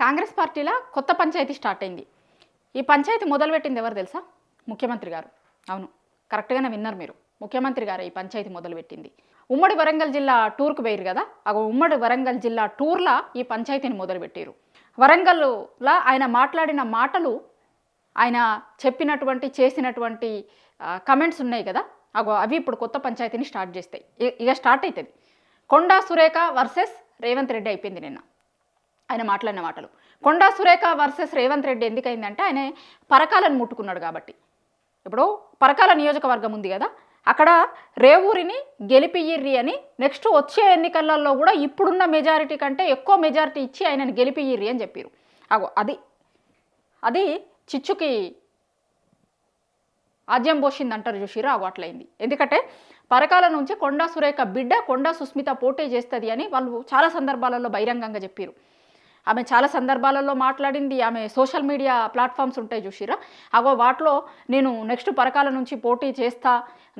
కాంగ్రెస్ పార్టీలో కొత్త పంచాయతీ స్టార్ట్ అయింది. ఈ పంచాయతీ మొదలుపెట్టింది ఎవరు తెలుసా? ముఖ్యమంత్రి గారు. అవును, కరెక్ట్గానే విన్నారు మీరు. ముఖ్యమంత్రి గారు ఈ పంచాయతీ మొదలుపెట్టింది. ఉమ్మడి వరంగల్ జిల్లా టూర్కు పోయారు కదా, ఉమ్మడి వరంగల్ జిల్లా టూర్లా ఈ పంచాయతీని మొదలుపెట్టారు. వరంగల్లో ఆయన మాట్లాడిన మాటలు, ఆయన చెప్పినటువంటి చేసినటువంటి కమెంట్స్ ఉన్నాయి కదా, అవి ఇప్పుడు కొత్త పంచాయతీని స్టార్ట్ చేస్తాయి. ఇక స్టార్ట్ అవుతుంది. కొండా సురేఖ వర్సెస్ రేవంత్ రెడ్డి అయిపోయింది నిన్న ఆయన మాట్లాడిన మాటలు. కొండా సురేఖ వర్సెస్ రేవంత్ రెడ్డి ఎందుకైందంటే ఆయన పరకాలను ముట్టుకున్నాడు కాబట్టి. ఇప్పుడు పరకాల నియోజకవర్గం ఉంది కదా, అక్కడ రేవూరిని గెలిపియ్యిర్రి అని నెక్స్ట్ వచ్చే ఎన్నికలలో కూడా ఇప్పుడున్న మెజారిటీ కంటే ఎక్కువ మెజారిటీ ఇచ్చి ఆయనని గెలిపియ్యిర్రి అని చెప్పారు. అది చిచ్చుకి ఆద్యం పోసింది అంటారు చూసిరా, అట్లయింది. ఎందుకంటే పరకాల నుంచి కొండా సురేఖ బిడ్డ కొండా సుస్మిత పోటీ చేస్తుంది అని వాళ్ళు చాలా సందర్భాలలో బహిరంగంగా చెప్పారు. ఆమె చాలా సందర్భాలలో మాట్లాడింది. ఆమె సోషల్ మీడియా ప్లాట్ఫామ్స్ ఉంటాయి చూసిరా, వాటిలో నేను నెక్స్ట్ పరకాల నుంచి పోటీ చేస్తా,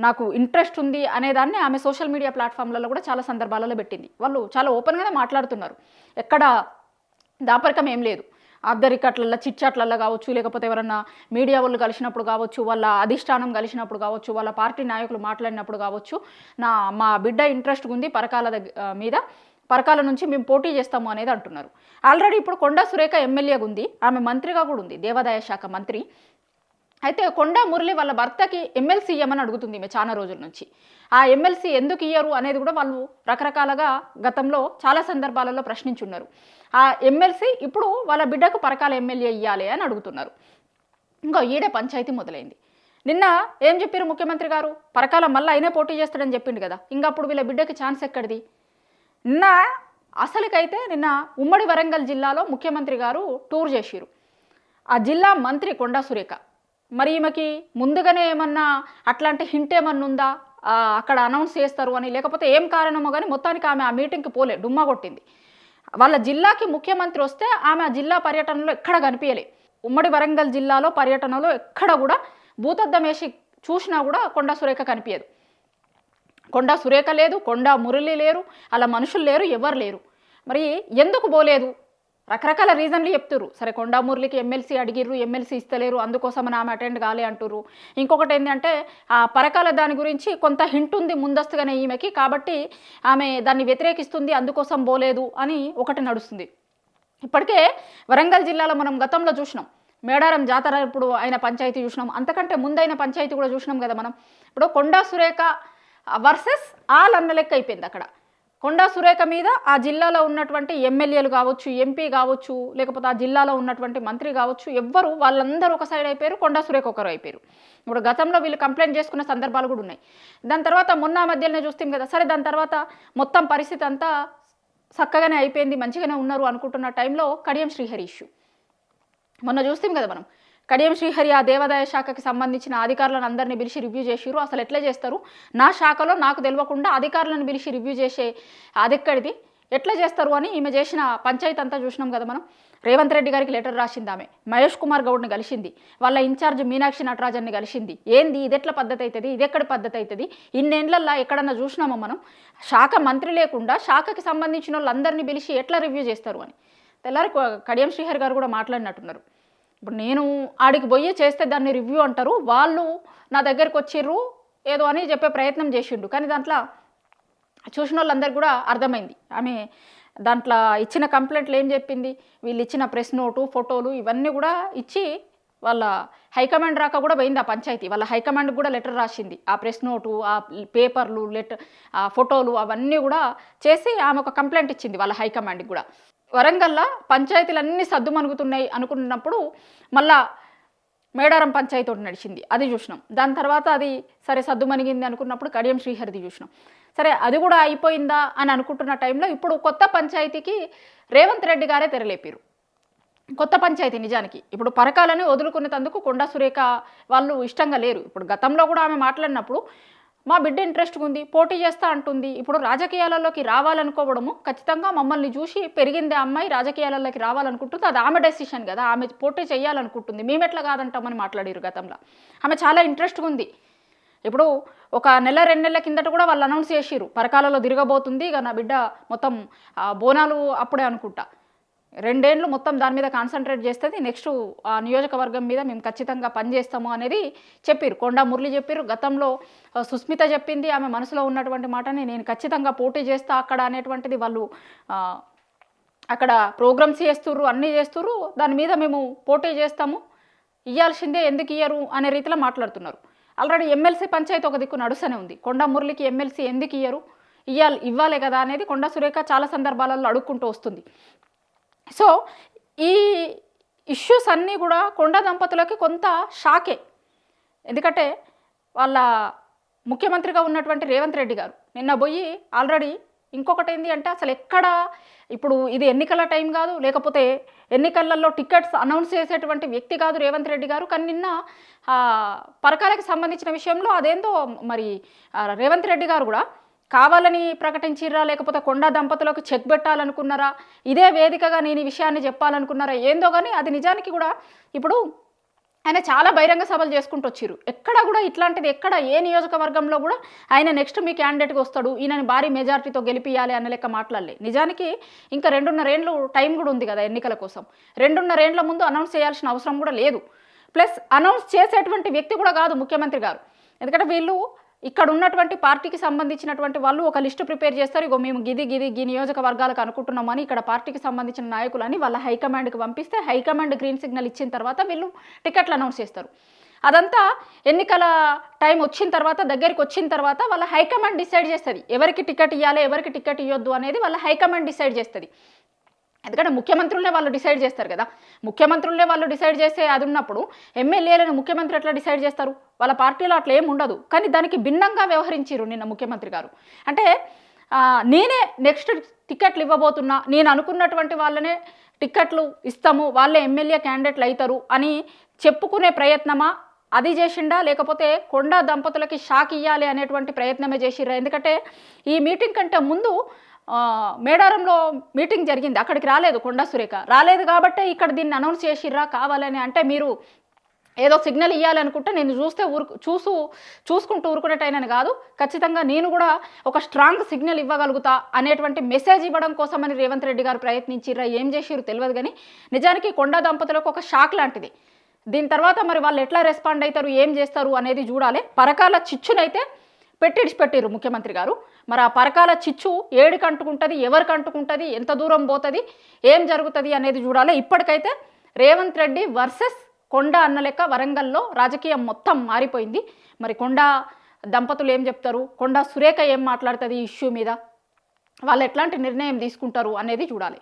నాకు ఇంట్రెస్ట్ ఉంది అనేదాన్ని ఆమె సోషల్ మీడియా ప్లాట్ఫామ్లలో కూడా చాలా సందర్భాలలో పెట్టింది. వాళ్ళు చాలా ఓపెన్గానే మాట్లాడుతున్నారు, ఎక్కడ దాపరికం ఏం లేదు. అద్దరికట్లల్లో చిట్చాట్లల్లో కావచ్చు, లేకపోతే ఎవరన్నా మీడియా వాళ్ళు కలిసినప్పుడు కావచ్చు, వాళ్ళ అధిష్టానం కలిసినప్పుడు కావచ్చు, వాళ్ళ పార్టీ నాయకులు మాట్లాడినప్పుడు కావచ్చు, మా బిడ్డ ఇంట్రెస్ట్ ఉంది పరకాల మీద, పరకాల నుంచి మేము పోటీ చేస్తాము అనేది అంటున్నారు. ఆల్రెడీ ఇప్పుడు కొండా సురేఖ ఎమ్మెల్యేగా ఉంది, ఆమె మంత్రిగా కూడా ఉంది, దేవాదాయ శాఖ మంత్రి. అయితే కొండా మురళి వాళ్ళ భర్తకి ఎమ్మెల్సీ ఇవ్వమని అడుగుతుంది ఈమె చాలా రోజుల నుంచి. ఆ ఎమ్మెల్సీ ఎందుకు ఇయ్యరు అనేది కూడా వాళ్ళు రకరకాలుగా గతంలో చాలా సందర్భాలలో ప్రశ్నించున్నారు. ఆ ఎమ్మెల్సీ ఇప్పుడు వాళ్ళ బిడ్డకు పరకాల ఎమ్మెల్యే ఇవ్వాలి అని అడుగుతున్నారు. ఇంకో ఈడే పంచాయతీ మొదలైంది. నిన్న ఏం చెప్పారు ముఖ్యమంత్రి గారు? పరకాల మళ్ళీ అయినే పోటీ చేస్తాడని చెప్పిండు కదా, ఇంకా అప్పుడు వీళ్ళ బిడ్డకి ఛాన్స్ ఎక్కడిది? నిన్న అసలుకైతే నిన్న ఉమ్మడి వరంగల్ జిల్లాలో ముఖ్యమంత్రి గారు టూర్ చేసిరు. ఆ జిల్లా మంత్రి కొండా సురేఖ మరి ఈమెకి ముందుగానే ఏమన్నా అట్లాంటి హింట్ ఏమన్నా ఉందా, అక్కడ అనౌన్స్ చేస్తారు అని, లేకపోతే ఏం కారణమో కానీ మొత్తానికి ఆమె ఆ మీటింగ్కి పోలే, డుమ్మా కొట్టింది. వాళ్ళ జిల్లాకి ముఖ్యమంత్రి వస్తే ఆమె ఆ జిల్లా పర్యటనలో ఎక్కడ కనిపించలే. ఉమ్మడి వరంగల్ జిల్లాలో పర్యటనలో ఎక్కడ కూడా భూతద్దం వేసి చూసినా కూడా కొండా సురేఖ కనిపించదు. కొండా సురేఖ లేదు, కొండా మురళి లేరు, అలా మనుషులు లేరు, ఎవరు లేరు. మరి ఎందుకు పోలేదు? రకరకాల రీజన్లు చెప్తున్నారు. సరే, కొండా మురళికి ఎమ్మెల్సీ అడిగిర్రు, ఎమ్మెల్సీ ఇస్తలేరు, అందుకోసమని ఆమె అటెండ్ కాలే అంటుర్రు. ఇంకొకటి ఏంటంటే ఆ పరకాల దాని గురించి కొంత హింట్ ఉంది ముందస్తుగానే ఈమెకి, కాబట్టి ఆమె దాన్ని వ్యతిరేకిస్తుంది, అందుకోసం పోలేదు అని ఒకటి నడుస్తుంది. ఇప్పటికే వరంగల్ జిల్లాలో మనం గతంలో చూసినాం, మేడారం జాతర ఇప్పుడు ఆయన పంచాయతీ చూసినాం, అంతకంటే ముందైన పంచాయతీ కూడా చూసినాం కదా మనం. ఇప్పుడు కొండా సురేఖ వర్సెస్ ఆల్ అన్న లెక్క అయిపోయింది అక్కడ. కొండా సురేఖ మీద ఆ జిల్లాలో ఉన్నటువంటి ఎమ్మెల్యేలు కావచ్చు, ఎంపీ కావచ్చు, లేకపోతే ఆ జిల్లాలో ఉన్నటువంటి మంత్రి కావచ్చు, ఎవ్వరు వాళ్ళందరూ ఒక సైడ్ అయిపోయారు, కొండా సురేఖ ఒకరు అయిపోయారు. ఇప్పుడు గతంలో వీళ్ళు కంప్లైంట్ చేసుకున్న సందర్భాలు కూడా ఉన్నాయి. దాని తర్వాత మొన్న మధ్యలోనే చూస్తాం కదా. సరే, దాని తర్వాత మొత్తం పరిస్థితి అంతా చక్కగానే అయిపోయింది, మంచిగానే ఉన్నారు అనుకుంటున్న టైంలో కడియం శ్రీహరి ఇష్యూ మొన్న చూస్తాం కదా మనం. కడియం శ్రీహరి ఆ దేవాదాయ శాఖకి సంబంధించిన అధికారులను అందరినీ పిలిచి రివ్యూ చేసిరు. అసలు ఎట్లా చేస్తారు, నా శాఖలో నాకు తెలియకుండా అధికారులను పిలిచి రివ్యూ చేసే అదెక్కడిది, ఎట్లా చేస్తారు అని ఈమె చేసిన పంచాయతీ అంతా చూసినాం కదా మనం. రేవంత్ రెడ్డి గారికి లెటర్ రాసింది ఆమె, మహేష్ కుమార్ గౌడ్ని కలిసింది, వాళ్ళ ఇన్ఛార్జ్ మీనాక్షి నటరాజన్ని కలిసింది. ఏంది ఇది, ఎట్లా పద్ధతి అవుతుంది, ఇది ఎక్కడ పద్ధతి అవుతుంది, ఇన్నేళ్లల్లో ఎక్కడన్నా చూసినామో మనం? శాఖ మంత్రి లేకుండా శాఖకి సంబంధించిన వాళ్ళందరినీ పిలిచి ఎట్లా రివ్యూ చేస్తారు అని తెల్లారి కడియం శ్రీహరి గారు కూడా మాట్లాడినట్టున్నారు. ఇప్పుడు నేను ఆడికి పోయి చేస్తే దాన్ని రివ్యూ అంటారు, వాళ్ళు నా దగ్గరికి వచ్చిర్రు ఏదో అని చెప్పే ప్రయత్నం చేసిండు. కానీ దాంట్లో చూసిన వాళ్ళందరికీ కూడా అర్థమైంది. ఆమె దాంట్లో ఇచ్చిన కంప్లైంట్లు ఏం చెప్పింది, వీళ్ళు ఇచ్చిన ప్రెస్ నోటు, ఫోటోలు ఇవన్నీ కూడా ఇచ్చి వాళ్ళ హైకమాండ్ రాక కూడా పోయింది ఆ పంచాయతీ. వాళ్ళ హైకమాండ్కి కూడా లెటర్ రాసింది. ఆ ప్రెస్ నోటు, ఆ పేపర్లు, ఆ ఫోటోలు అవన్నీ కూడా చేసి ఆమె ఒక కంప్లైంట్ ఇచ్చింది వాళ్ళ హైకమాండ్కి కూడా. వరంగల్లో పంచాయతీలన్నీ సద్దుమణుగుతున్నాయి అనుకున్నప్పుడు మళ్ళా మేడారం పంచాయతీ ఒకటి నడిచింది, అది చూసినాం. దాని తర్వాత అది సరే సద్దుమణిగింది అనుకున్నప్పుడు కడియం శ్రీహరిది చూసినాం. సరే, అది కూడా అయిపోయిందా అని అనుకుంటున్న టైంలో ఇప్పుడు కొత్త పంచాయతీకి రేవంత్ రెడ్డి గారే తెరలేపారు. కొత్త పంచాయతీ నిజానికి ఇప్పుడు పరకాలని వదులుకునేందుకు కొండా సురేఖ వాళ్ళు ఇష్టంగా లేరు. ఇప్పుడు గతంలో కూడా ఆమె మాట్లాడినప్పుడు మా బిడ్డ ఇంట్రెస్ట్గా ఉంది, పోటీ చేస్తా అంటుంది. ఇప్పుడు రాజకీయాలలోకి రావాలనుకోవడము ఖచ్చితంగా మమ్మల్ని చూసి పెరిగిందే అమ్మాయి రాజకీయాలలోకి రావాలనుకుంటుంది, అది ఆమె డెసిషన్ కదా, ఆమె పోటీ చేయాలనుకుంటుంది, మేమెట్లా కాదంటామని మాట్లాడారు గతంలో. ఆమె చాలా ఇంట్రెస్ట్గా ఉంది. ఇప్పుడు ఒక నెల 2 నెలల కిందట కూడా వాళ్ళు అనౌన్స్ చేసిరు, పరకాలలో తిరగబోతుంది, ఇక నా బిడ్డ మొత్తం బోనాలు అప్పుడే అనుకుంటా. 2 ఏళ్ళు మొత్తం దాని మీద కాన్సన్ట్రేట్ చేస్తుంది, నెక్స్ట్ ఆ నియోజకవర్గం మీద మేము ఖచ్చితంగా పనిచేస్తాము అనేది చెప్పారు. కొండా మురళి చెప్పారు. గతంలో సుస్మిత చెప్పింది ఆమె మనసులో ఉన్నటువంటి మాటని, నేను ఖచ్చితంగా పోటీ చేస్తా అక్కడ అనేటువంటిది. వాళ్ళు అక్కడ ప్రోగ్రామ్స్ చేస్తుర్రు, అన్నీ చేస్తుర్రు, దాని మీద మేము పోటీ చేస్తాము, ఇవ్వాల్సిందే, ఎందుకు ఇయ్యరు అనే రీతిలో మాట్లాడుతున్నారు. ఆల్రెడీ ఎమ్మెల్సీ పంచాయతీ ఒక దిక్కు నడుస్తూనే ఉంది. కొండా మురళికి ఎమ్మెల్సీ ఎందుకు ఇయ్యరు, ఇవ్వాలే కదా అనేది కొండా సురేఖ చాలా సందర్భాలలో అడుక్కుంటూ వస్తుంది. సో ఈ ఇష్యూస్ అన్నీ కూడా కొండా దంపతులకి కొంత షాకే. ఎందుకంటే వాళ్ళ ముఖ్యమంత్రిగా ఉన్నటువంటి రేవంత్ రెడ్డి గారు నిన్న పోయి ఆల్రెడీ ఇంకొకటి ఏంటి అంటే, అసలు ఎక్కడ ఇప్పుడు ఇది ఎన్నికల టైం కాదు, లేకపోతే ఎన్నికలలో టికెట్స్ అనౌన్స్ చేసేటువంటి వ్యక్తి కాదు రేవంత్ రెడ్డి గారు. కానీ నిన్న పరకాలకు సంబంధించిన విషయంలో అదేందో మరి రేవంత్ రెడ్డి గారు కూడా కావాలని ప్రకటించిర్రా, లేకపోతే కొండా దంపతులకు చెక్ పెట్టాలనుకున్నారా, ఇదే వేదికగా నేను ఈ విషయాన్ని చెప్పాలనుకున్నారా ఏందో. కానీ అది నిజానికి కూడా ఇప్పుడు ఆయన చాలా బహిరంగ సభలు చేసుకుంటూ వచ్చారు. ఎక్కడ కూడా ఇట్లాంటిది ఏ నియోజకవర్గంలో కూడా ఆయన నెక్స్ట్ మీ క్యాండిడేట్గా వస్తాడు, ఈయనని భారీ మెజారిటీతో గెలిపియాలి అన్న లెక్క మాట్లాడలే. నిజానికి ఇంకా 2.5 ఏళ్ళు టైం కూడా ఉంది కదా ఎన్నికల కోసం. 2.5 ఏళ్ల ముందు అనౌన్స్ చేయాల్సిన అవసరం కూడా లేదు. ప్లస్ అనౌన్స్ చేసేటువంటి వ్యక్తి కూడా కాదు ముఖ్యమంత్రి గారు. ఎందుకంటే వీళ్ళు ఇక్కడ ఉన్నటువంటి పార్టీకి సంబంధించినటువంటి వాళ్ళు ఒక లిస్టు ప్రిపేర్ చేస్తారు. ఇగో మేము గీ నియోజకవర్గాలకు అనుకుంటున్నామని ఇక్కడ పార్టీకి సంబంధించిన నాయకులని వాళ్ళ హైకమాండ్కి పంపిస్తే హైకమాండ్ గ్రీన్ సిగ్నల్ ఇచ్చిన తర్వాత వీళ్ళు టికెట్లు అనౌన్స్ చేస్తారు. అదంతా ఎన్నికల టైం వచ్చిన తర్వాత, దగ్గరికి వచ్చిన తర్వాత వాళ్ళ హైకమాండ్ డిసైడ్ చేస్తుంది ఎవరికి టికెట్ ఇవ్వాలి, ఎవరికి టికెట్ ఇవ్వద్దు అనేది వాళ్ళ హైకమాండ్ డిసైడ్ చేస్తుంది. ఎందుకంటే ముఖ్యమంత్రులనే వాళ్ళు డిసైడ్ చేస్తారు కదా. ముఖ్యమంత్రులనే వాళ్ళు డిసైడ్ చేస్తే అది ఉన్నప్పుడు ఎమ్మెల్యేలను ముఖ్యమంత్రి ఎట్లా డిసైడ్ చేస్తారు? వాళ్ళ పార్టీలో అట్లా ఏమి ఉండదు. కానీ దానికి భిన్నంగా వ్యవహరించారు నిన్న ముఖ్యమంత్రి గారు. అంటే నేనే నెక్స్ట్ టికెట్లు ఇవ్వబోతున్నా, నేను అనుకున్నటువంటి వాళ్ళనే టికెట్లు ఇస్తాము, వాళ్ళే ఎమ్మెల్యే క్యాండిడేట్లు అవుతారు అని చెప్పుకునే ప్రయత్నమా అది చేసిండా, లేకపోతే కొండా దంపతులకి షాక్ ఇవ్వాలి అనేటువంటి ప్రయత్నమే చేసిర్రా? ఎందుకంటే ఈ మీటింగ్ కంటే ముందు మేడారంలో మీటింగ్ జరిగింది, అక్కడికి రాలేదు కొండా సురేఖ. రాలేదు కాబట్టే ఇక్కడ దీన్ని అనౌన్స్ చేసిర్రా కావాలని. అంటే మీరు ఏదో సిగ్నల్ ఇవ్వాలనుకుంటే నేను చూసుకుంటూ ఊరుకునేటైనని కాదు, ఖచ్చితంగా నేను కూడా ఒక స్ట్రాంగ్ సిగ్నల్ ఇవ్వగలుగుతా అనేటువంటి మెసేజ్ ఇవ్వడం కోసమని రేవంత్ రెడ్డి గారు ప్రయత్నించిర్రా. ఏం చేసిర్రు తెలియదు. కానీ నిజానికి కొండా దంపతులకు ఒక షాక్ లాంటిది. దీని తర్వాత మరి వాళ్ళు ఎట్లా రెస్పాండ్ అవుతారు, ఏం చేస్తారు అనేది చూడాలి. పరకాల చిచ్చునైతే పెట్టిరు ముఖ్యమంత్రి గారు. మరి ఆ పరకాల చిచ్చు ఏడికి అంటుకుంటుంది, ఎవరికి అంటుకుంటుంది, ఎంత దూరం పోతుంది, ఏం జరుగుతుంది అనేది చూడాలి. ఇప్పటికైతే రేవంత్ రెడ్డి వర్సెస్ కొండా అన్న లెక్క వరంగల్లో రాజకీయం మొత్తం మారిపోయింది. మరి కొండా దంపతులు ఏం చెప్తారు, కొండా సురేఖ ఏం మాట్లాడుతుంది ఈ ఇష్యూ మీద, వాళ్ళు ఎట్లాంటి నిర్ణయం తీసుకుంటారు అనేది చూడాలి.